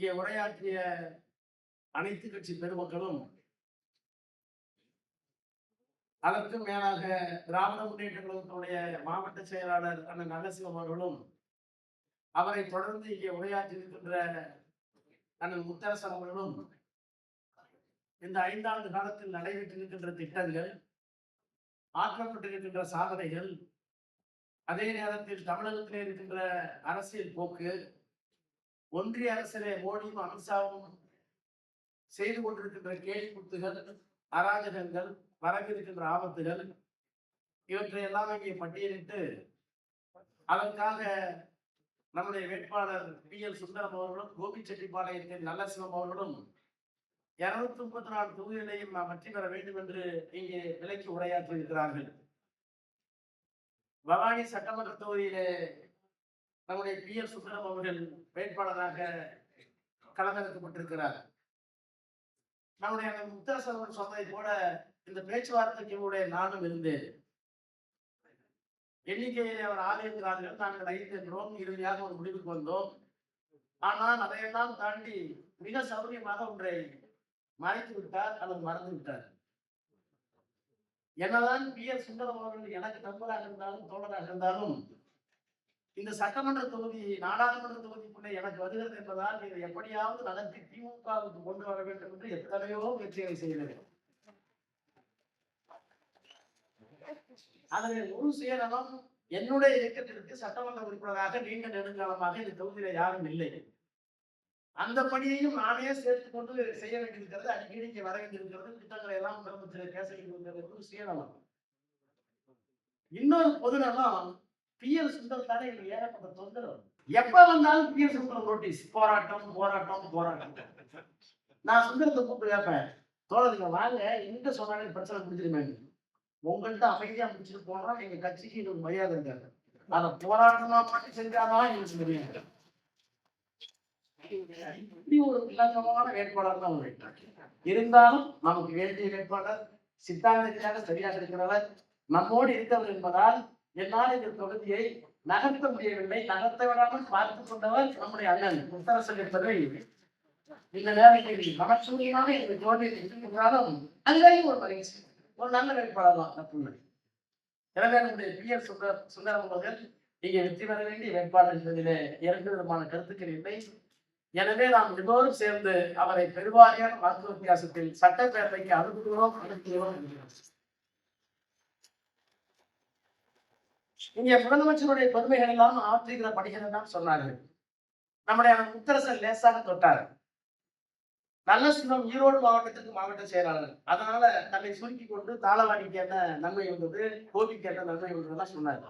இங்கே உரையாற்றிய அனைத்து கட்சி பெருமக்களும், அதற்கும் மேலாக திராவிட முன்னேற்ற கழகத்தினுடைய மாவட்ட செயலாளர் அண்ணன் நரசிம்மம் அவர்களும், அவரை தொடர்ந்து இங்கே உரையாற்றியிருக்கின்ற அண்ணன் முத்தரசன் அவர்களும் இந்த 5 ஆண்டு காலத்தில் நடைபெற்றிருக்கின்ற திட்டங்கள், ஆற்றப்பட்டிருக்கின்ற சாதனைகள், அதே நேரத்தில் தமிழகத்திலே இருக்கின்ற அரசியல் போக்கு, ஒன்றிய அரசிலே மோடியும் அமித்ஷாவும் செய்து கொண்டிருக்கின்ற கேள்விக்குத்துகள், அராஜகங்கள், வரவிருக்கின்ற ஆபத்துகள், இவற்றை எல்லாம் இங்கே பட்டியலிட்டு அதற்காக நம்முடைய வேட்பாளர் PL சுந்தரம் அவர்களும், கோபிச்செட்டிப்பாளையத்தின் நல்லசிவம் அவர்களும் 234 தொகுதிகளையும் நாம் வெற்றி பெற வேண்டும் என்று இங்கே விலைக்கு உரையாற்றி இருக்கிறார்கள். பவானி சட்டமன்ற தொகுதியிலே நம்முடைய PL சுந்தரம் அவர்கள் வேட்பாளராக களமிறக்கப்பட்டிருக்கிறார். நம்முடைய முத்தரசன் அவர்கள் சொன்னதை போல இந்த பேச்சுவார்த்தைக்கு நானும் இருந்தேன். எண்ணிக்கையிலே அவர் 6 இருக்கிறார்கள், நாங்கள் 5 என்றோம். இறுதியாக ஒரு முடிவுக்கு வந்தோம். ஆனால் அதையெல்லாம் தாண்டி மிக சௌரியமாக ஒன்றை மறைத்து விட்டார் அல்லது மறந்து விட்டார். என்னதான் PL சுந்தரம் அவர்கள் எனக்கு நண்பராக இருந்தாலும் தோழராக இருந்தாலும், இந்த சட்டமன்ற தொகுதி நாடாளுமன்ற தொகுதிக்குள்ளே எனக்கு வருகிறது என்பதால் இதை எப்படியாவது நகர்த்தி திமுகவுக்கு கொண்டு வர வேண்டும் என்று எத்தனையோ முயற்சிகளை செய்தது. அதில் ஒரு சுயநலம் என்னுடைய இயக்கத்திற்கு சட்டமன்ற உறுப்பினராக நீண்ட நெடுங்காலமாக இந்த தொகுதியில யாரும் இல்லை. அந்த பணியையும் நானே சேர்த்துக் கொண்டு செய்ய வேண்டியிருக்கிறது. அடிக்கடி இங்கே வர வேண்டியிருக்கிறது. திட்டங்களை எல்லாம் முதலமைச்சர் பேச வேண்டியிருக்கிறது. சுயநலம். இன்னொரு பொதுநலம், PL சுந்தரம் தானே எங்களுக்கு ஏகப்பட்ட தொந்தரவு. எப்ப வந்தாலும் PL சுந்தரம் நோட்டீஸ், போராட்டம் போராட்டம் போராட்டம். நான் சுந்தரத்தை கூப்பிட்டு கேட்பேன், தோழர்கள் வாங்க, எங்க சொன்னாலும் பிரச்சனை முடிஞ்சிருமே, உங்கள்கிட்ட அமைதியா முடிச்சுட்டு போனா எங்க கட்சிக்கு ஒரு மரியாதை இருக்காது. அதை போராட்டமா மட்டும் செஞ்சாதான் எங்களுக்கு தெரியும். இப்படி ஒரு இலக்கமான வேட்பாளர் தான் இருந்தாலும் நமக்கு வேண்டிய வேட்பாளர் சித்தாந்தத்திற்காக சரியாக இருக்கிறவர், நம்மோடு இருக்கிறவர் என்பதால் என்னால் இந்த தொகுதியை நகர்த்த முடியவில்லை. நகர்த்த விடாமல் பார்த்து கொண்டவர் நம்முடைய அண்ணன் முத்தரசன் என்பதை இந்த நேரத்தில் மனசூரியமாக இந்த தோல்வியில் இருந்தாலும் அதுலேயும் ஒரு மகிழ்ச்சி, ஒரு நல்ல வேட்பாளர் தான். எனவே நம்முடைய PL சுந்தரம் அவர்கள் இங்கே வெற்றி பெற வேண்டிய வேட்பாளர் என்பதிலே 2 விதமான கருத்துக்கள் இல்லை. எனவே நாம் எல்லோரும் சேர்ந்து அவரை பெருவாரியான வாக்கு வித்தியாசத்தில் சட்டப்பேரவைக்கு அனுப்புகிறோம். இங்கே முதலமைச்சருடைய பெருமைகள் எல்லாம் ஆற்றுகிற பணிகள் எல்லாம் சொன்னார்கள். நம்முடைய முத்தரசன் லேசாக தொட்டார். நல்லசிவம் ஈரோடு மாவட்டத்திற்கு மாவட்ட செயலாளர், அதனால தன்னை சுருக்கி கொண்டு தாளவாடிக்கு என்ன நன்மை வந்தது, கோபிக்கு என்ன நன்மை வந்ததுலாம் சொன்னார்.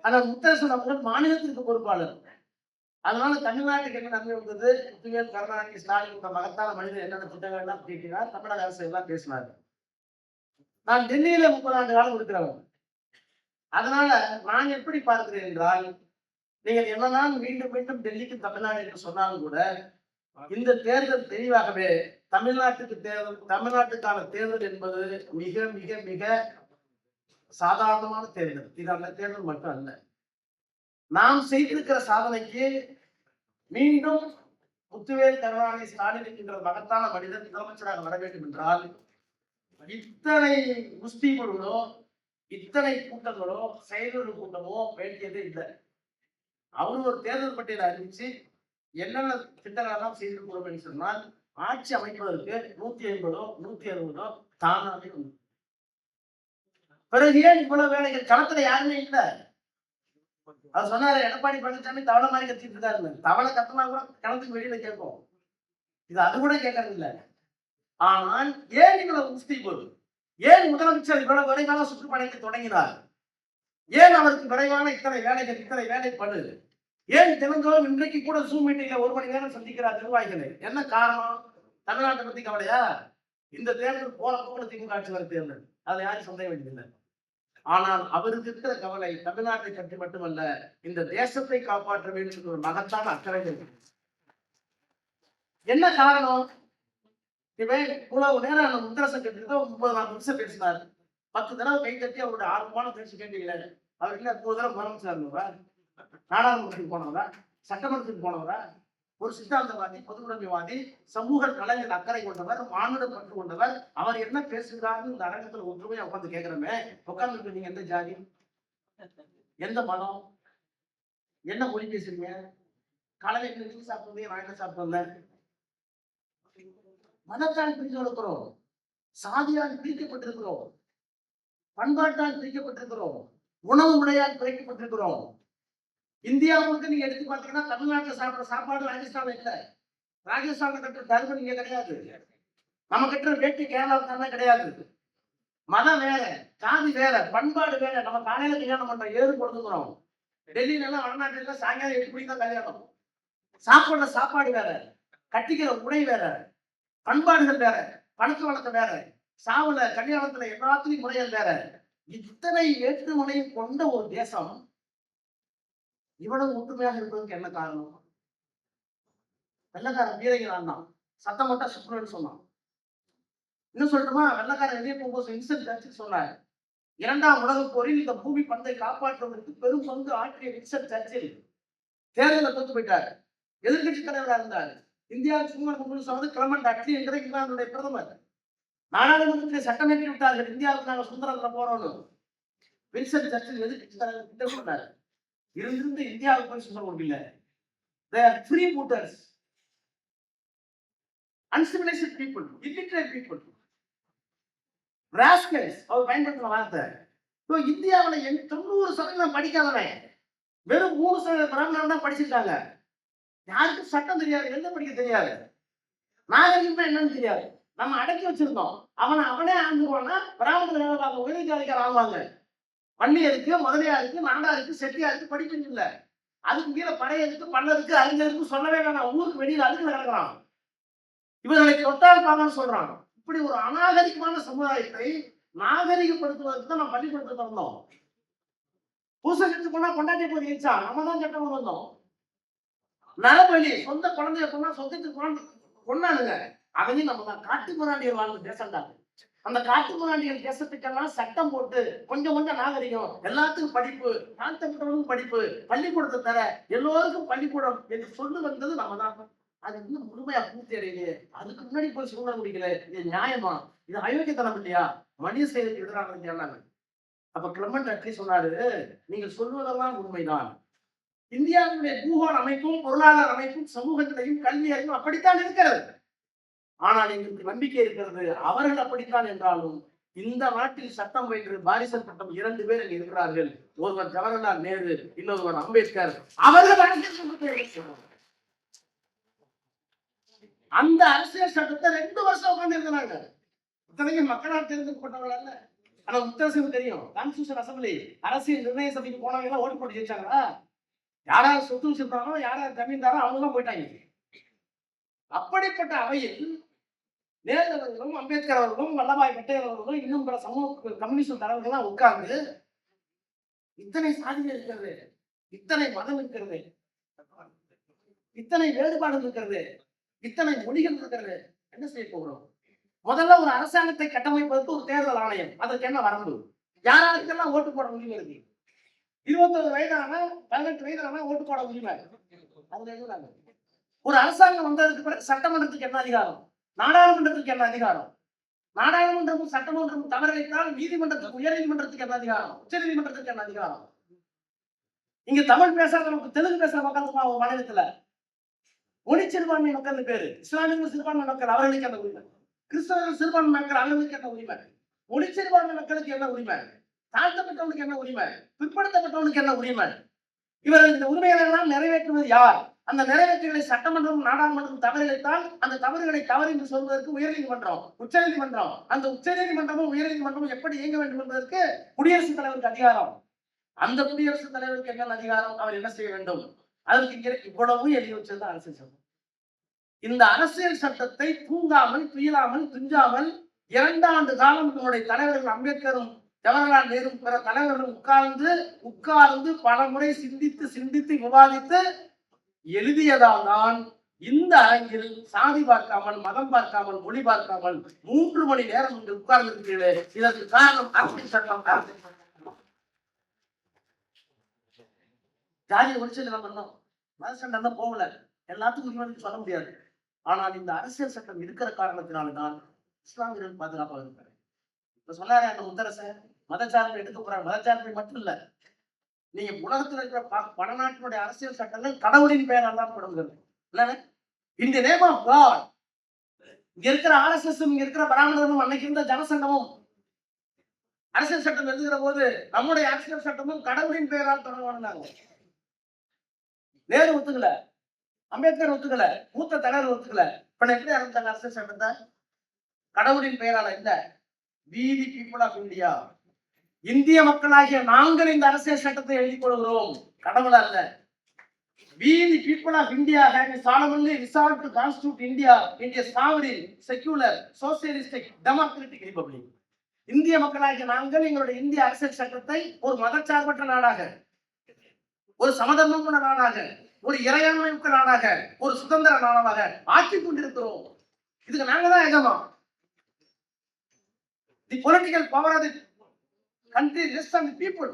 ஆனால் முத்தரசன் அவர்கள் மாநிலத்திற்கு பொறுப்பாளர், அதனால தமிழ்நாட்டுக்கு என்ன நன்மை வந்தது, முத்துவேல் கருணாநிதி ஸ்டாலின் இந்த மகத்தான மனிதர் என்னென்ன திட்டங்கள் எல்லாம் தீட்டினார், தமிழக அரசு எல்லாம் பேசினார். நான் டெல்லியில 30 ஆண்டு காலம் இருக்கிறவன். அதனால நான் எப்படி பார்க்கிறேன் என்றால், நீங்கள் என்னதான் மீண்டும் மீண்டும் டெல்லிக்கு தமிழ்நாடு என்று சொன்னாலும் கூட இந்த தேர்தல் தெளிவாகவே தமிழ்நாட்டுக்கான தேர்தல் என்பது மிக மிக மிக சாதாரணமான தேர்தல். இது அந்த தேர்தல் மட்டும் அல்ல. நாம் செய்திருக்கிற சாதனைக்கு மீண்டும் முத்துவேல் கருணாநிதி ஸ்டாலின் என்கின்ற மகத்தான மனிதர் முதலமைச்சராக வர வேண்டும் என்றால் இத்தனை குஸ்தி குழுவோ, இத்தனை கூட்டங்களோ, செயலூர் கூட்டமோ வேண்டியதே இல்லை. அவரு ஒரு தேர்தல் பட்டியலை அறிவிச்சு என்னென்ன திட்டங்கள் எல்லாம் செய்திருக்கிறோம் என்று சொன்னால், ஆட்சி அமைப்பதற்கு 150 160 தானாகவே உண்டு. பிறகு ஏன் இவ்வளவு வேலைகள்? களத்துல யாருமே இல்லை. அவர் சொன்னாரு, எடப்பாடி பழனிசாமி தவளை மாதிரி கத்திட்டு இருக்காரு. தவளை கத்தனா கூட களத்துக்கு வெளியில கேட்போம், இது அது கூட கேட்கறது இல்லை. ஆனால் ஏன் இவ்வளவு குஸ்தி போது? ஏன் முதலமைச்சர் இவ்வளவு விரைவான சுற்றுப்பயணத்தை தொடங்கினார்? ஏன் அவருக்கு விரைவான இத்தனை வேலைகள், இத்தனை வேலை பண்ணுது? ஏன் தினந்தோறும் இன்றைக்கு கூட ஜூம் மீட்டிங்ல 1 மணி நேரம் சந்திக்கிறார் நிர்வாகிகளை? என்ன காரணம்? தமிழ்நாட்டை பத்தி கவலையா? இந்த தேர்தல் போல திமுக ஆட்சி வர தேர்தல், அதை யாரும் சந்தேகம் வேண்டியதில்லை. ஆனால் அவருக்கு இருக்கிற கவலை தமிழ்நாட்டை பற்றி மட்டுமல்ல, இந்த தேசத்தை காப்பாற்ற வேண்டும் என்ற ஒரு மகத்தான அக்கறை. என்ன காரணம்? இவன் இவ்வளவு நேரம் முத்தரசன் கேட்டு 34 நிமிஷம் பேசினார். 10 தடவை கை தட்டி அவருடைய ஆர்வமான பேச்சு கேட்டீங்களே, அவருக்கு 30 தடவை முதலமைச்சர் இருந்தவரா, நாடாளுமன்றத்துக்கு போனவரா, சட்டமன்றத்துக்கு போனவரா, ஒரு சித்தாந்தவாதி, பொதுவுடைமைவாதி, சமூக நலனில் அக்கறை கொண்டவர், மானுட பற்று கொண்டவர். அவர் என்ன பேசுகிறாரு இந்த அரங்கத்துல ஒன்றுமே உட்காந்து கேட்கிறோமே, உட்காந்துருக்கு நீங்க எந்த ஜாதி, எந்த மதம், என்ன மொழி பேசுறீங்க, காலையில என்ன சாப்பிடுறீங்க, நான் என்ன சாப்பிட்டு மதத்தால் பிரிஞ்சு இருக்கிறோம், சாதியால் பிரிக்கப்பட்டிருக்கிறோம், பண்பாட்டால் பிரிக்கப்பட்டிருக்கிறோம், உணவு முறையால் பிரிக்கப்பட்டிருக்கிறோம். இந்தியா முழுக்க நீங்க எடுத்து பாத்தீங்கன்னா தமிழ்நாட்டில் சாப்பிட்ற சாப்பாடு ராஜஸ்தான்ல இல்ல, ராஜஸ்தான்ல கட்டுற தர்மம் இங்க கிடையாது, நம்ம கட்டுற வேட்டி கேரளாவுக்கு கிடையாது. மதம் வேற, சாதி வேற, பண்பாடு வேற. நம்ம காலையில கல்யாணம் பண்றோம், ஏறு கொடுத்துக்கிறோம். டெல்லியில எல்லாம் வடநாட்டுல சாயங்காலம் 8 மணிக்கு தான் கல்யாணம். சாப்பிடுற சாப்பாடு வேற, கட்டிக்கிற உடை வேற, பண்பாடுகள் வேற, பழக்க வழக்கம் வேற, சாவுல கல்யாணத்துல எல்லாத்துலயும் முறைகள் வேற. இத்தனை வேற்றுமனையும் கொண்ட ஒரு தேசம் இவ்வளவு ஒற்றுமையாக இருப்பதற்கு என்ன காரணம்? வெள்ளக்காரன் வீரர்கள் தான் சத்தம் மட்டும் சுற்றுன்னு சொன்னான். இன்னும் சொல்லட்டுமா, வெள்ளக்காரன் வெளியே போகும்போது வின்ஸ்டன் சர்ச்சில் சொன்னார், 2ஆம் உலகப் போரில் இந்த பூமி பந்தை காப்பாற்றுவதற்கு பெரும் பங்கு ஆற்றிய வின்ஸ்டன் சர்ச்சில் தேர்தலில் தோத்து போயிட்டார். எதிர்கட்சி தலைவராக இருந்தார். இந்தியாவுக்கு சும்மா சொன்னது கிளமண்ட் அட்லி என்கிற இங்கிலாந்துடைய பிரதமர். நாடாளுமன்றத்தில் சட்டமேற்றி விட்டார்கள், இந்தியாவுக்கு நாங்கள் சுதந்திரத்தில் போறோம்னு. வின்ஸ்டன் சர்ச்சில் எதிர்கட்சி தலைவர் கிட்ட சொன்னார், இருந்திருந்து இந்தியாவுக்கு போய் சுதந்திரம் கொடுக்கல. They are freebooters, uncivilized people, illiterate people, rascals. அவர் பயன்படுத்தின வார்த்தை. இந்தியாவில் 90% படிக்காதவன், வெறும் 3% பிராமணர் தான் படிச்சிருக்காங்க. யாருக்கும் சட்டம் தெரியாது, எழுத படிக்க தெரியாது, நாகரிகம்னா என்னன்னு தெரியாது. நம்ம அடக்கி வச்சிருந்தோம். அவனே ஆண்டுவானா பிராமணர்கள் உயர் ஜாதிக்கார ஆகுவாங்க. பள்ளியருக்கு, முதலியாருக்கு, நாடாருக்கு, செட்டியாருக்கு படிப்பு இல்லை. அதுக்கு கீழே படையருக்கு, பல்லருக்கு, அறிஞருக்கு சொல்லவே வேணாம். ஊருக்கு வெளியில் அதுக்கு கிடக்கிறான். இவர்களை தொட்டால் பாங்கன்னு சொல்றான். இப்படி ஒரு அநாகரிகமான சமுதாயத்தை நாகரிகப்படுத்துவதற்கு தான் நம்ம பள்ளிக்கூடத்துக்கு வந்தோம். பூசை செஞ்சு போனா கொண்டாட்டிய போய் ஜெயிச்சா நம்ம தான் சட்டம் கொண்டு வந்தோம். நரபலி, சொந்த குழந்தைய கொண்டா சொந்தத்துக்கு கொண்டாடுங்க, அதையும் நம்ம தான். காட்டு முன்னாடியர் வாழ்ந்த தேசம் தான். அந்த காட்டு முன்னாடிகள் தேசத்துக்கெல்லாம் சட்டம் போட்டு கொஞ்சம் கொஞ்சம் நாகரிகம், எல்லாத்துக்கும் படிப்பு, நாட்டவர்களுக்கும் படிப்பு, பள்ளிக்கூடத்தை தர எல்லோருக்கும் பள்ளிக்கூடம் என்று சொல்லி வந்தது நம்ம தான். அது இன்னும் முழுமையா பூர்த்தி அடையலையே. அதுக்கு முன்னாடி போய் சூழ முடிக்கல. இது நியாயமா? இது அயோக்கியத்தனம் இல்லையா? மனித செயலுக்கு எதிராக சொன்னாங்க. அப்ப கிளமண்ட் அட்லி சொன்னாரு, நீங்கள் சொல்வதெல்லாம் உண்மைதான். இந்தியாவுடைய பூகோள அமைப்பும் பொருளாதார அமைப்பும் சமூகத்திலையும் கல்வி அறிவும் அப்படித்தான் இருக்கிறது. ஆனால் எங்களுக்கு நம்பிக்கை இருக்கிறது, அவர்கள் அப்படித்தான் என்றாலும் இந்த நாட்டில் சட்டம் வைக்கிற பாரிசல் சட்டம் 2 பேர் இங்க இருக்கிறார்கள். ஒருவர் ஜவஹர்லால் நேரு, இன்னொருவர் அம்பேத்கர். அவர்கள் அந்த அரசியல் சட்டத்தை 2 வருஷம் உட்கார்ந்து எழுதினாங்க. இத்தனைக்கும் மக்களால் தேர்ந்தெடுக்கப்பட்டவர்கள் அல்ல. ஆனா உத்தரசிங் தெரியும், கான்ஸ்டியூஷன் அசம்பிளி அரசியல் நிர்ணய சபைக்கு போனவங்க எல்லாம் ஓட்டு போட்டு ஜெயிச்சாங்களா? யாராவது சொத்து வச்சிருந்தாங்களோ, யாராவது ஜமீன்தாரோ அவங்க தான் போயிட்டாங்க. அப்படிப்பட்ட அவையில் நேரு அவர்களும், அம்பேத்கர் அவர்களும், வல்லபாய் பட்டேல் அவர்களும், இன்னும் பிற சமூக கம்யூனிஸ்ட் தலைவர்கள்லாம் உட்கார்ந்து இத்தனை சாதிகள் இருக்கிறது, இத்தனை மதம் இருக்கிறது, இத்தனை வேறுபாடு இருக்கிறது, இத்தனை மொழிகள் இருக்கிறது, என்ன செய்ய போகிறோம்? முதல்ல ஒரு அரசாங்கத்தை கட்டமைப்பதற்கு ஒரு தேர்தல் ஆணையம், அதற்கு என்ன வரம்பு? யாராருக்கெல்லாம் ஓட்டு போட உரிமை இருக்கு? 21 வயதான 18 வயதான ஓட்டு போட உரிமை. ஒரு அரசாங்கம் வந்ததுக்கு பிறகு சட்டமன்றத்துக்கு என்ன அதிகாரம், நாடாளுமன்றத்துக்கு என்ன அதிகாரம்? நாடாளுமன்றமும் சட்டமன்றமும் தவறிவிட்டால் நீதிமன்றத்துக்கு, உயர் நீதிமன்றத்துக்கு என்ன அதிகாரம், உச்ச நீதிமன்றத்துக்கு என்ன அதிகாரம்? இங்க தமிழ் பேசாதவங்களுக்கு தெலுங்கு பேசுற மக்களுக்கு ஒரு மாநிலத்துல மொழி சிறுபான்மை மக்கள் பேரு, இஸ்லாமிய சிறுபான்மை மக்கள் அவர்களுக்கு என்ன உரிமை, கிறிஸ்தவர்கள் சிறுபான்மை மக்கள் அவர்களுக்கு என்ன உரிமை, மொழி சிறுபான்மை மக்களுக்கு என்ன உரிமை, தாழ்த்தப்பட்டவனுக்கு என்ன உரிமை, பிற்படுத்தப்பட்டவனுக்கு என்ன உரிமை? இவர்கள் இந்த உரிமைகளை எல்லாம் நிறைவேற்றுவது யார்? அந்த நிறைவேற்றுகளை சட்டமன்றம், நாடாளுமன்றம் தவறிழைத்தால் அந்த தவறுகளை தவறு என்று சொல்வதற்கு உயர்நீதிமன்றம், உச்ச நீதிமன்றம். அந்த உச்ச நீதிமன்றமும் உயர் நீதிமன்றமும் எப்படி இயங்க வேண்டும் என்பதற்கு குடியரசுத் தலைவருக்கு அதிகாரம். அந்த குடியரசுத் தலைவருக்கு என்ன அதிகாரம்? அவர் என்ன செய்ய வேண்டும்? அதற்கு இவ்வளவு எழுதி வச்சது அரசியல் சட்டம். இந்த அரசியல் சட்டத்தை தூங்காமல், துயிலாமல், துஞ்சாமல் 2 ஆண்டு காலம் நம்முடைய தலைவர்கள் அம்பேத்கரும், ஜவஹர்லால் நேரு, பிற தலைவர்கள் உட்கார்ந்து பல முறை சிந்தித்து விவாதித்து எழுதியதால் தான் இந்த அரங்கில் சாதி பார்க்காமல், மதம் பார்க்காமல், மொழி பார்க்காமல் 3 மணி நேரம் இங்கு உட்கார்ந்து இருக்கிறது. இதற்கு காரணம் அரசியல் சட்டம். ஜாதியை ஒழிச்சு நம்ம மத சண்டை தான் போகல. எல்லாத்துக்கும் உரிமை சொல்ல முடியாது. ஆனால் இந்த அரசியல் சட்டம் இருக்கிற காரணத்தினால்தான் இஸ்லாமியர்கள் பாதுகாப்பாக இருக்கிறார். இப்ப சொன்னாரு அந்த முத்தரசன் மதச்சார்பை எடுக்க போறாங்க. மதச்சார்பை மட்டும் இல்ல, நீங்க உலகத்தில் இருக்கிற பல நாட்டினுடைய அரசியல் சட்டங்கள் கடவுளின் பெயரால் தான் தொடங்குகிறது. இந்த நேம் ஆஃப் காட். இங்க இருக்கிற RSS, இங்க இருக்கிற பிராமணரும் அன்னைக்கு இருந்த ஜனசங்கமும் அரசியல் சட்டம் எழுதுகிற போது நம்முடைய அரசியல் சட்டமும் கடவுளின் பெயரால் தொடங்குவாங்க. நேரு ஒத்துக்கல, அம்பேத்கர் ஒத்துக்கல, மூத்த தலைவர் ஒத்துக்கல. இப்ப எப்படி ஆரம்பிச்சாங்க அரசியல் சட்டத்தை? கடவுளின் பெயரால இல்ல, we the people of India, இந்திய மக்களாகிய நாங்கள் இந்த அரசியல் சட்டத்தை எழுதி கொள்கிறோம், கடவுள் அல்ல. We the people of India have solemnly resolved to constitute India into a sovereign, secular, socialistic, democratic republic. இந்திய மக்களாகிய நாங்கள் எங்களுடைய இந்திய அரசியல் சட்டத்தை ஒரு மதச்சார்பற்ற நாடாக, ஒரு சமதர்மம் கொண்ட நாடாக, ஒரு இறையாண்மை மிக்க நாடாக, ஒரு சுதந்திர நாடாக ஆக்கிக் கொண்டிருக்கிறோம். இதுக்கு நாங்க தான் எஜமான். The political power of the country rests on the people.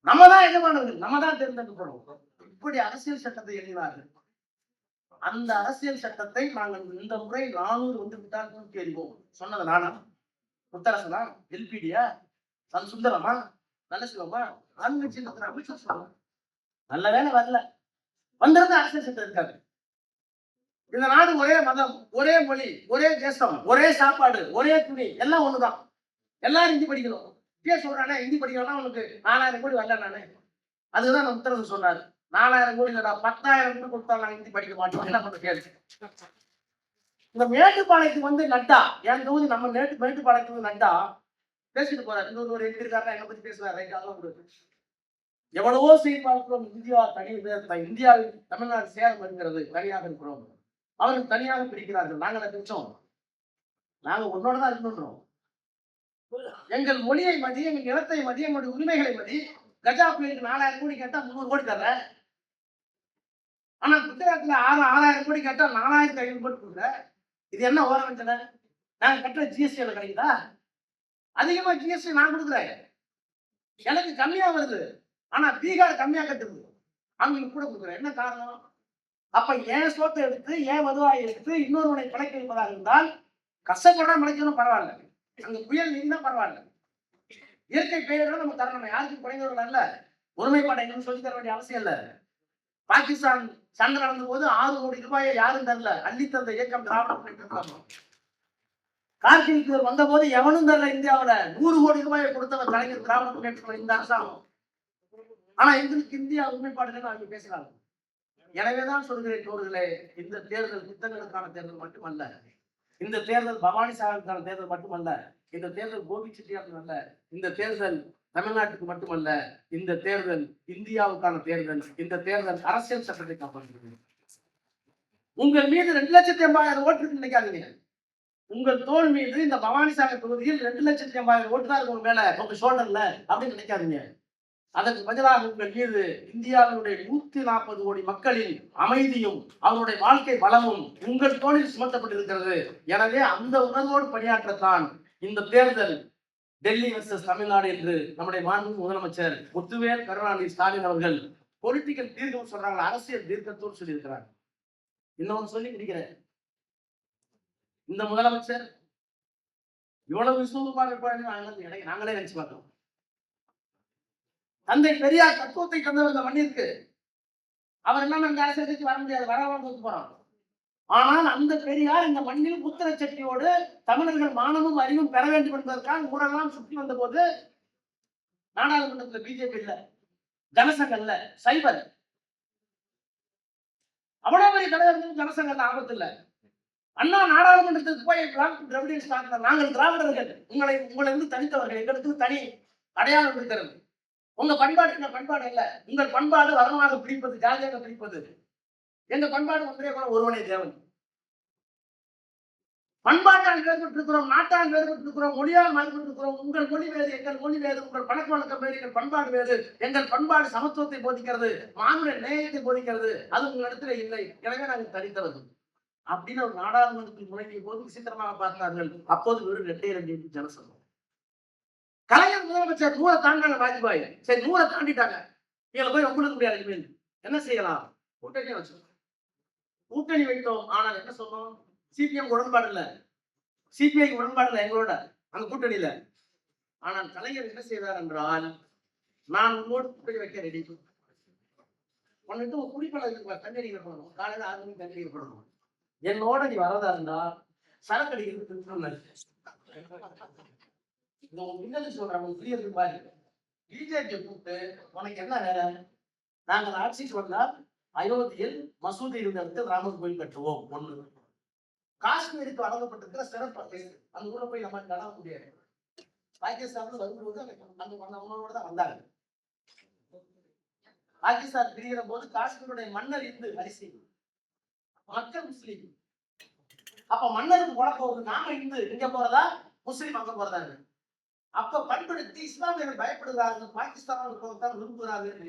நம்ம தான் எஜமானர்கள், நம்ம தான் தேர்ந்தெடுக்கிறோம். இப்படி அரசியல் சட்டத்தை எழுதினார்கள். அந்த அரசியல் சட்டத்தை நாங்கள் இந்த முறை 400 வந்து விட்டால் தூக்கி எறிவோம் சொன்னது நானா, முத்தரசனா, LPDயா, சுந்தரமா, நல்லசிவமா, ஆன்மீக அமைச்சர் சொல்லுவாங்க. நல்ல வேலை வரல, வந்திருந்த அரசியல் சட்டம் இருக்காது. இந்த நாடு ஒரே மதம், ஒரே மொழி, ஒரே தேசம், ஒரே சாப்பாடு, ஒரே துணி, எல்லாம் ஒண்ணுதான். எல்லாரும் ஹிந்தி படிக்கணும். சொல்றானே ஹிந்தி படிக்கணும்னா உனக்கு 4000 கோடி வரல. நானே அதுதான் நம்ம உத்தரவு சொன்னாரு. 4000 கோடி இல்லடா, 10,000 கோடி கொடுத்தா நான் ஹிந்தி படிக்க மாட்டோம். என்ன பண்ண கேள்வி. இந்த மேட்டுப்பாளையத்துக்கு வந்து நட்டா, என் தொகுதி நம்ம மேட்டுப்பாளையத்துக்கு வந்து நட்டா பேசிட்டு போறாரு. இன்னொரு ஒரு எழுதிருக்காரு, என்னை பத்தி பேசுறாரு. எவ்வளவோ செய்தி பார்க்கிறோம். இந்தியா இந்தியாவில் தமிழ்நாடு சேலம் வருகிறது, தனியாக இருக்கிறோம். அவர்கள் தனியாக பிரிக்கிறார்கள், நாங்கள் பிரிச்சோம். நாங்க உன்னோட தான் இருக்கணும். எங்கள் மொழியை மதி, எங்கள் நிலத்தை மதி, எங்களுடைய உரிமைகளை மதி. கஜா புயலுக்கு 4000 கோடி கேட்டா 300 கோடி தர்ற. ஆனா குஜராத்ல 6000 கோடி கேட்டா 4500 கோடி கொடுக்குற. இது என்ன ஓரவஞ்சனை? நாங்க கட்டுற GST கிடைக்குதா? அதிகமா GST நான் கொடுக்குறேன், எனக்கு கம்மியா வருது. ஆனா பீகார் கம்மியா கட்டுது, அவங்களுக்கு கூட கொடுக்குறேன். என்ன காரணம்? அப்ப ஏன் சோத்தை எடுத்து, ஏன் மதுவாய் எடுத்து இன்னொருவனை பிழைக்க வைப்பதாக இருந்தால் கஷ்டப்பட மலைக்கணும் பரவாயில்ல, அங்க புயல் நீங்க பரவாயில்ல, இயற்கை பெயரோட நம்ம தரணும். யாருக்கும் குறைந்தவர்கள் அல்ல, ஒருமைப்பாடு சொல்லி தர வேண்டிய அவசியம் இல்ல. பாகிஸ்தான் சண்டை நடந்த போது 6 கோடி ரூபாயை யாரும் தரல, அள்ளி தந்த இயக்கம் திராவிட. கார்கில் வந்த போது எவனும் தரல. இந்தியாவில 100 கோடி ரூபாயை கொடுத்தவர் கலைஞர், திராவிட முன்னேற்ற இந்த அரசாங்கம். ஆனா எங்களுக்கு இந்தியா ஒருமைப்பாடுன்னு அவங்க பேசுறாங்க. எனவேதான் சொல்கிறேன் தோழர்களே, இந்த தேர்தல் புத்தகங்களுக்கான தேர்தல் மட்டுமல்ல, இந்த தேர்தல் பவானி சாகருக்கான தேர்தல் மட்டுமல்ல, இந்த தேர்தல் கோபி செட்டியாருக்கு அல்ல, இந்த தேர்தல் தமிழ்நாட்டுக்கு மட்டுமல்ல, இந்த தேர்தல் இந்தியாவுக்கான தேர்தல். இந்த தேர்தல் அரசியல் சட்டத்தை காப்பாற்றுகிறது. உங்கள் மீது 2,80,000 ஓட்டு நினைக்காதீங்க. உங்கள் தோல் மீது இந்த பவானி சாகர் தொகுதியில் 2,80,000 ஓட்டு தான் இருக்கு உங்க மேல, உங்க ஷோல்டர்ல அப்படின்னு நினைக்காதீங்க. அதற்கு பதிலாக உங்கள் மீது இந்தியாவினுடைய 140 கோடி மக்களின் அமைதியும் அவருடைய வாழ்க்கை வளமும் உங்கள் தோளில் சுமத்தப்பட்டிருக்கிறது. எனவே அந்த உணர்வோடு பணியாற்றத்தான் இந்த தேர்தல் டெல்லி வெர்சஸ் தமிழ்நாடு என்று நம்முடைய மாண்பு முதலமைச்சர் முத்துவேல் கருணாநிதி ஸ்டாலின் அவர்கள் பொலிட்டிக்கல் தீர்க்கம் சொல்றாங்க, அரசியல் தீர்க்கத்தோடு சொல்லி இருக்கிறாங்க. இன்னொன்னு சொல்லி முடிக்கிறேன். இந்த முதலமைச்சர் இவ்வளவு சுமூகமாக இருப்பாரு நாங்களே நினைச்சு பார்த்தோம். தந்தை பெரியார் தத்துவத்தை தந்தவர் இந்த மண்ணிற்கு. அவர் என்ன இந்த அரசியலுக்கு வர முடியாது, வரவான்னு போறான். ஆனால் அந்த பெரியார் இந்த மண்ணில் புத்திர சக்தியோடு தமிழர்கள் மானமும் அறிவும் பெற வேண்டும் என்பதற்காக ஊரெல்லாம் சுற்றி வந்த போது நாடாளுமன்றத்தில் பிஜேபி இல்ல, ஜனசங்கம் இல்ல, சைபர் அவ்வளவு பெரிய தலைவர்கள் ஜனசங்கம் ஆபத்து இல்ல. அண்ணா நாடாளுமன்றத்துக்கு போய் நாங்கள் திராவிடர்கள், உங்களை தனித்தவர்கள், எங்களுக்கு தனி அடையாளம் இருக்கிறது. உங்க பண்பாடு என்ன பண்பாடு இல்ல, உங்கள் பண்பாடு வர்ணமாக பிரிப்பது, ஜாதியாக பிரிப்பது. எங்க பண்பாடு ஒன்றே கூட ஒருவனே தேவன். பண்பாட்டால் வேறுபட்டிருக்கிறோம், நாட்டால் வேறுபட்டிருக்கிறோம், மொழியால் மாறுபட்டிருக்கிறோம். உங்கள் மொழி வேறு, எங்கள் மொழி வேறு, உங்கள் பழக்க வழக்கம் வேறு, எங்கள் பண்பாடு வேறு. எங்கள் பண்பாடு சமத்துவத்தை போதிக்கிறது, மானுட நேயத்தை போதிக்கிறது. அது உங்கள் இடத்துல இல்லை. எனவே நாங்கள் தனித்தவர்கள் அப்படின்னு ஒரு நாடாளுமன்றத்தில் முறையை போது விசித்திரமாக பார்த்தார்கள். அப்போது வெறும் 2 ஜனசங்கம். கலைஞர் முதலமைச்சர் 100 தாண்டாங்க, வாஜ்பாய் சரி 100 தாண்டிட்டாங்க, இவங்களை போய் ஒப்பிட முடியாது. என்ன செய்யலாம்? கூட்டணியை வச்சோம். கூட்டணி வைத்தோம். ஆனால் என்ன சொன்னோம்? சிபிஎம் உடன்பாடு இல்ல, சிபிஐ உடன்பாடு இல்ல எங்களோட அந்த கூட்டணியில. ஆனால் கலைஞர் என்ன செய்தார் என்றால், நான் உங்களோடு கூட்டணி வைக்க ரெடி பண்ணிட்டு ஒரு குடிப்பழக தண்ணீர் பண்ணணும். காலையில 6 மணிக்கு தண்ணீர் பண்ணணும். என்னோட நீ வரதா இருந்தா சரக்கு அடிக்கிறது சொல்றாங்க. புரியறது மாதிரி பிஜேபி கூப்பிட்டு உனக்கு என்ன வேலை? நாங்கள் ஆட்சிக்கு வந்தால் அயோத்தியில் மசூதி இருந்த இடத்தில் ராமர் கோயில் கட்டுவோம். ஒண்ணு. காஷ்மீருக்கு வழங்கப்பட்டிருக்கிற சிறப்பு அந்த ஊரை போய் நம்ம நட முடியாது. பாகிஸ்தான் வரும்போது அந்த உணவோட தான் வந்தாங்க. பாகிஸ்தான் பிரிகிற போது காஷ்மீருடைய மன்னர் இந்து அரிசி, மக்கள் முஸ்லீம். அப்ப மன்னருக்கு போட போகுது, நாம இந்து இங்க போறதா முஸ்லீம் அங்க போறதாங்க. அப்ப பண்படுத்தி இஸ்லாமியர்கள் பயப்படுகிறார்கள், பாகிஸ்தான் போகத்தான் விரும்புகிறார்கள்.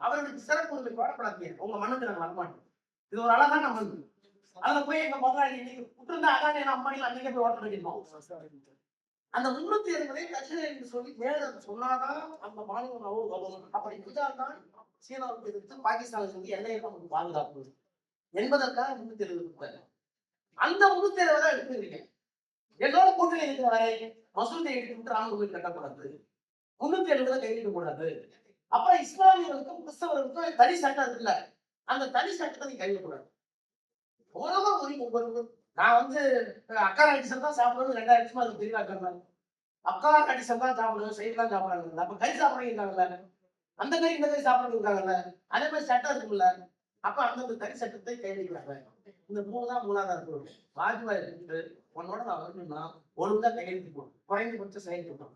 அவர்களுக்கு சிறப்பு உரிமை போடப்படாது. உங்க மண்ணுக்கு நாங்க வரமாட்டோம். இது ஒரு அழகான மண். அதுல போய் எங்க முதலாளி நீங்க விட்டுருந்தா அதான் அம்மாடியில் அன்னைக்கு போய் ஓட்ட வைக்கணும். அந்த 370 கட்சிகள் என்று சொல்லி மேல சொன்னாதான் அந்த மாநிலம் வரும். அப்படி இருந்தால்தான் சீனாவுக்கு எதிர்த்து பாகிஸ்தானுக்கு வந்து எல்லையை நமக்கு பாதுகாப்பு என்பதற்காக 370. அந்த 370 தான் எடுத்துக்கிறீங்க. என்னோட கூட்டணி இருக்கிற வரை மசூதியை எடுத்துக்கிட்டு ராமர் கோயில் கட்டக்கூடாது, 370 கைவிட கூடாது. அப்புறம் இஸ்லாமியர்களுக்கும் கிறிஸ்தவர்களுக்கும் தனி சட்டம் இருக்குல்ல, அந்த தனி சட்டத்தை நீ கைவிடக்கூடாது. ஒவ்வொரு நான் வந்து அக்கா அடிசல் தான் சாப்பிடுறது 2000 வருஷமா அதுக்கு தெரியல. அக்கா அடிசல் தான் சாப்பிடுவோம், செய்து தான் சாப்பிடுறாங்க. அப்ப கறி சாப்பிடுறாங்கல்ல, அந்த கறி இந்த கறி சாப்பிடுறது இருக்காங்கல்ல, அதே மாதிரி சட்டம் இருக்குல்ல. அப்ப அந்த தனி சட்டத்தை கைவிடுறாங்க. இந்த 3 தான் மூலாதாரம். வாஜ்பாய் எடுத்துட்டு உன்னோட நான் வரணும்னா ஒழுங்கா கையெழுத்து போடும், குறைந்தபட்சம் செயல்பட்டோம்.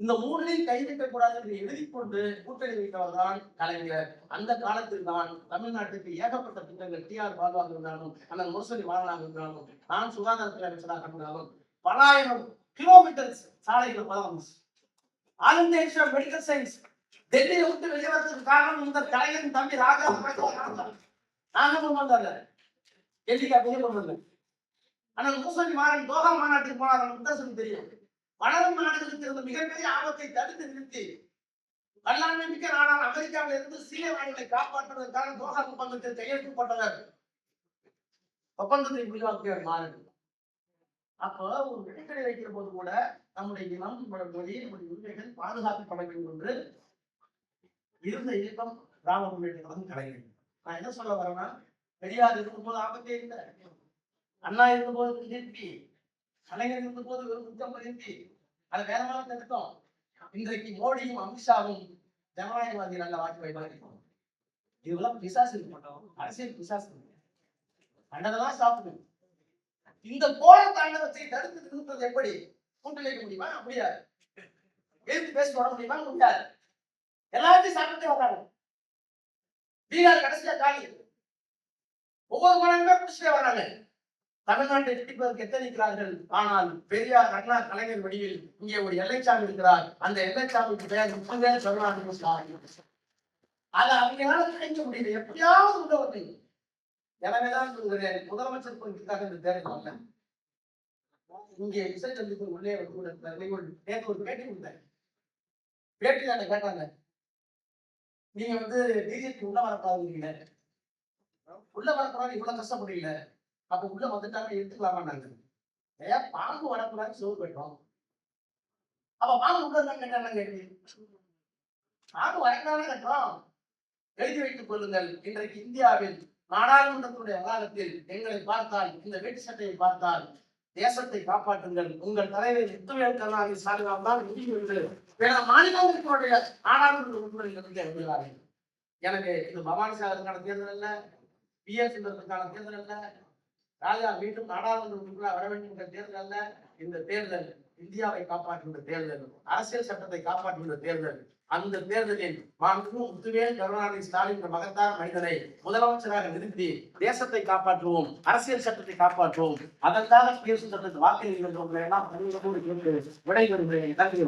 இந்த 3ஐயும் கைவிட்ட கூடாது என்று எழுதி கொண்டு கூட்டணி வைத்தவர் தான் கலைஞர். அந்த காலத்தில் தான் தமிழ்நாட்டுக்கு ஏகப்பட்ட திட்டங்கள், டிஆர் பாலுவாக இருந்தாலும், அந்த முரசொலி மாறனாக இருந்தாலும், நான் சுகாதாரத்துறை அமைச்சராக இருந்தாலும், பலாயிரம் கிலோமீட்டர் சாலைகள் பலம். All India institute of medical science டெல்லியை விட்டு வெளிவரத்துக்கு காரணம் இந்த கலைஞரின் தம்பி ராஜா நாங்களும் வந்தாங்க. டெல்லிக்கு அப்படியே கொண்டு வந்தேன். ஆனால் முரசொலி மாறன் தோகா மாநாட்டுக்கு போனார். நமக்கு தெரியும். வளரும் நாடுகளுக்கு இருந்த மிகப்பெரிய ஆபத்தை தடுத்து நிறுத்தி வல்லாண்மை மிக்க நாடான அமெரிக்காவில் இருந்து சீன நாடுகளை காப்பாற்றுவதற்காக தோஹா ஒப்பந்தத்தில் கையெழுத்துப்பட்டவர். ஒப்பந்தத்தை விரிவாக்கியவர் மாறன். அப்போ ஒரு வெடிக்கடை வைக்கிற போது கூட நம்முடைய இனம், மொழி, உரிமைகள் பாதுகாக்கப்பட வேண்டும் என்று இருந்த இயக்கம் திராவிட முன்னேற்ற கழகம் கலைஞர். நான் என்ன சொல்ல வரேன்னா, பெரியார் இருக்கும்போது ஆபத்தே இல்லை, அண்ணா இருந்தபோது நிறுத்தி, கலைஞர் இருந்த போது ஒரு முத்தம் நிறுத்தி, அது வேற மாதிரி நிறுத்தம். இன்றைக்கு மோடியும் அமித்ஷாவும் ஜனநாயகவாதி நல்ல வாஜ்பாய் இருக்கும். இதெல்லாம் பிசாசு இருக்க மாட்டோம், அரசியல் பிசாசு அண்ணதான் சாப்பிடணும். இந்த போல தாண்டவத்தை தடுத்து நிறுத்தது எப்படி? கூட்டணி வைக்க முடியுமா? முடியாது. எழுத்து பேசி வர முடியுமா? முடியாது. எல்லாத்தையும் சாப்பிட்டே வர்றாங்க. பீகார் கடைசியா காலி, ஒவ்வொரு மனமே பிடிச்சிட்டே வர்றாங்க. தமிழ்நாட்டை திட்டிப்பதற்கு எத்தனைக்கிறார்கள். ஆனால் பெரியார், அண்ணா, கலைஞர் வடிவில் இங்கே ஒரு எல்லைச்சாமி இருக்கிறார். அந்த எல்லைச்சாமிக்கு பெயர் அதை அவங்களால கிடைக்க முடியல, எப்படியாவது உள்ள வந்து. எனவேதான் முதலமைச்சர் பொறுப்புக்காக இந்த தேர்தல் வரல. இங்கே விசைச்சந்திப்பு உள்ளே நேற்று ஒரு பேட்டி கொடுத்தேன். பேட்டியில என்ன கேட்டாங்க, நீங்க வந்து பிஜேபி உள்ள வரக்கூடாதுங்க, உள்ள வரக்கூடாது, இவ்வளவு கஷ்டப்படுறீங்க, அப்ப உள்ள வந்துட்டாங்க எடுத்துக்கலாமான்னாங்க. ஏன் பாம்பு வரக்கூடாது சோறு போயிட்டோம். அப்ப பாம்பு உள்ள கேட்டாங்க, பாம்பு வரக்கூடாது கட்டுறோம். எழுதி வைத்துக் கொள்ளுங்கள். இன்றைக்கு இந்தியாவில் நாடாளுமன்றத்துடைய வளாகத்தில் எங்களை பார்த்தால், இந்த வேட்டி சட்டையை பார்த்தால், தேசத்தை காப்பாற்றுங்கள், உங்கள் தலைவர் முத்துவேல் கருணாநிதி ஸ்டாலினால் தான் முடியும் என்று பிற மாநிலங்களுடைய நாடாளுமன்ற உறுப்பினர்கள் எழுதுகிறார்கள். எனவே இது பவானி சாகருக்கான தேர்தல் அல்ல, பிஎஸ் தேர்தல் அல்ல, ராஜா மீண்டும் நாடாளுமன்ற உறுப்பினராக வர வேண்டும் என்ற தேர்தல் அல்ல. இந்த தேர்தல் இந்தியாவை காப்பாற்றுகின்ற தேர்தல், அரசியல் சட்டத்தை காப்பாற்றுகின்ற தேர்தல். அந்த தேர்தலில் முத்துவேல் கருணாநிதி ஸ்டாலின் என்ற மகத்தான மனிதனை முதலமைச்சராக நிறுத்தி தேசத்தை காப்பாற்றுவோம், அரசியல் சட்டத்தை காப்பாற்றுவோம். அதற்காக பேசும் சட்டத்தை வாக்களிக்கின்ற எல்லாம் விடைபெறுகிறேன். நன்றி.